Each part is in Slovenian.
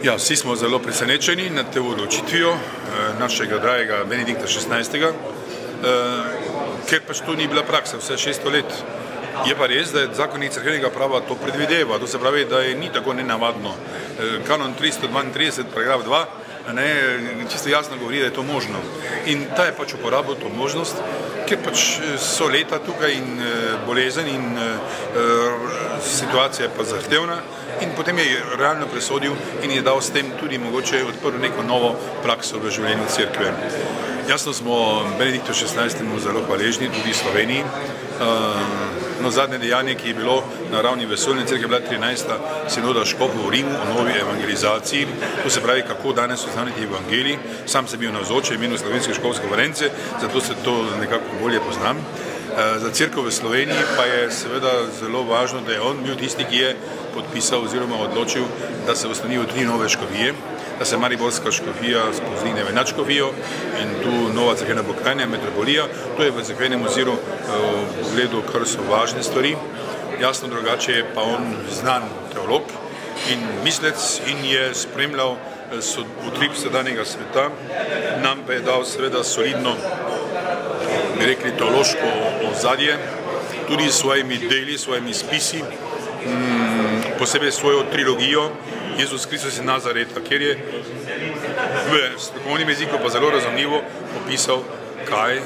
Ja, vsi smo zelo presenečeni nad te odločitvijo našega dragega Benedikta XVI, ker pač to ni bila praksa vse 600 let. Je pa res, da je zakonik cerkvenega prava to predvideva, to se pravi, da je ni tako nenavadno. Kanon 332, paragraf 2, čisto jasno govori, da je to možno. In ta je pač uporabil to možnost, ker pač so leta tukaj in bolezen in situacija je pa zahtevna in potem je realno presodil in je dal s tem tudi mogoče odprl neko novo prakso v življenju cerkve. Jasno smo Benediktu XVI zelo hvaležni, tudi Sloveniji. Zadnje dejanje, ki je bilo na ravni vesoljne cerkve, je bila 13. sinoda škofov v Rimu o novi evangelizaciji, to se pravi, kako danes oznaniti evangelij. Sam sem bil navzoč v imenu Slovenske škofske konference, zato se to nekako bolje poznam. Za cerkev v Sloveniji pa je seveda zelo važno, da je on bil tisti, ki je podpisal oziroma odločil, da se ustanovijo 3 nove škofije, da se mariborska škofija spoznine v nadškofijo in tu nova cerkvena pokrajina, metropolija. To je v cerkvenem oziru pogledu, kar so važne stvari. Jasno drugače je pa on znan teolog in mislec in je spremljal utrip sedanjega sveta, nam pa je dal seveda solidno, bi rekli, teološko ozadje, tudi s svojimi deli, svojimi spisi, posebej svojo trilogijo Jezus Kristus iz Nazareta, kjer je v strokovnem jeziku pa zelo razumljivo opisal, kaj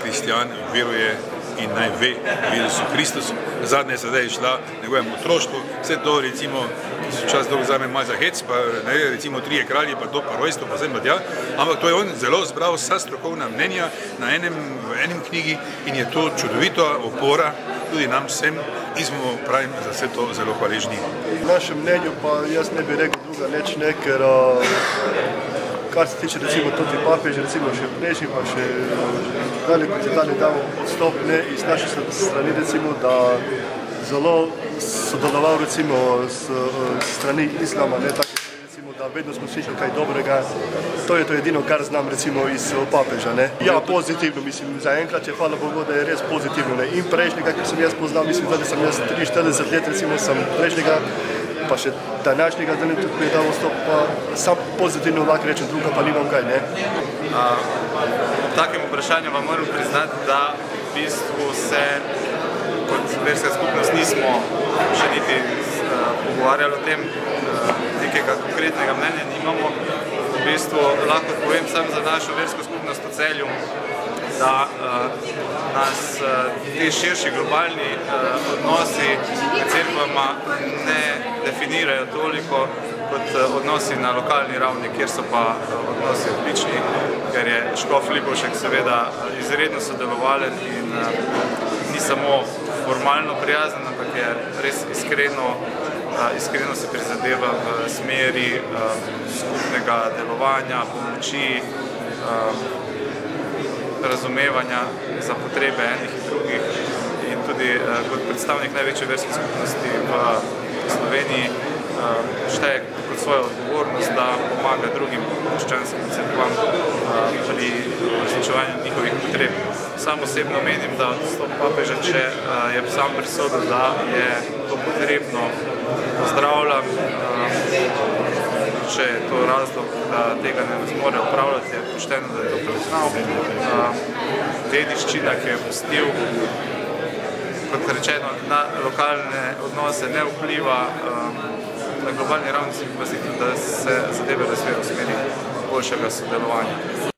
kristjan veruje in naj ve v Jezusu Kristusu. Zadnje sedaj je šla njegovemu otroštvu, vse to recimo, ki so čas dolgo zame malo za hec, pa recimo 3 kralji, pa to pa rojstvo, pa sem pa tja, ampak to je on zelo zbral vsa strokovna mnenja na enem knjigi in je to čudovita opora tudi nam vsem in smo pravim za vse to zelo hvaležni. V našem mnenju pa jaz ne bi rekel druga neč ne, ker kar se tiče recimo tudi papež, recimo še prejšnji, pa še daleko je dali dal odstop ne iz naše strani recimo, da zelo sodeloval recimo s strani islama, ne tako recimo, da vedno smo slišali kaj dobrega. To je to edino, kar znam recimo iz papeža, ne. Ja, pozitivno, mislim, zaenkrat je hvala Bogu, da je res pozitivno, ne. In prejšnjega, ker sem jaz poznal, mislim, da sem jaz 43 let recimo sem prejšnjega, pa še današnjega dne tudi mi je dal vstop, pa sam pozitivno lahko rečem, druga pa nimam kaj, ne. V takem vprašanju vam moram priznati, da v bistvu se kot verska skupnost nismo še niti pogovarjali o tem, nekega konkretnega mnenja nimamo. V bistvu lahko povem sam za našo versko skupnost v Celju, da nas ti širši globalni odnosi med cerkvama ne definirajo toliko kot odnosi na lokalni ravni, kjer so pa odnosi odlični, ker je škof Lipovšek seveda izredno sodelovalen in ni samo formalno prijazen, ampak je res iskreno se prizadeva v smeri skupnega delovanja, pomoči, razumevanja za potrebe enih in drugih in tudi kot predstavnik največje verske skupnosti v Sloveniji šteje kot svojo odgovornost, da pomaga drugim krščanskim cerkvam pri uresničevanju njihovih potreb. Sam osebno menim, da odstop papeža, če je sam presodil, da je to potrebno, pozdravljam. Če je to razlog, da tega ne zmore upravljati, je pošteno, da je to priznal. Dediščina, ki je pustil, kot rečeno, na lokalne odnose ne vpliva, na globalni ravni si pa da se zadeve razvijajo v smeri boljšega sodelovanja.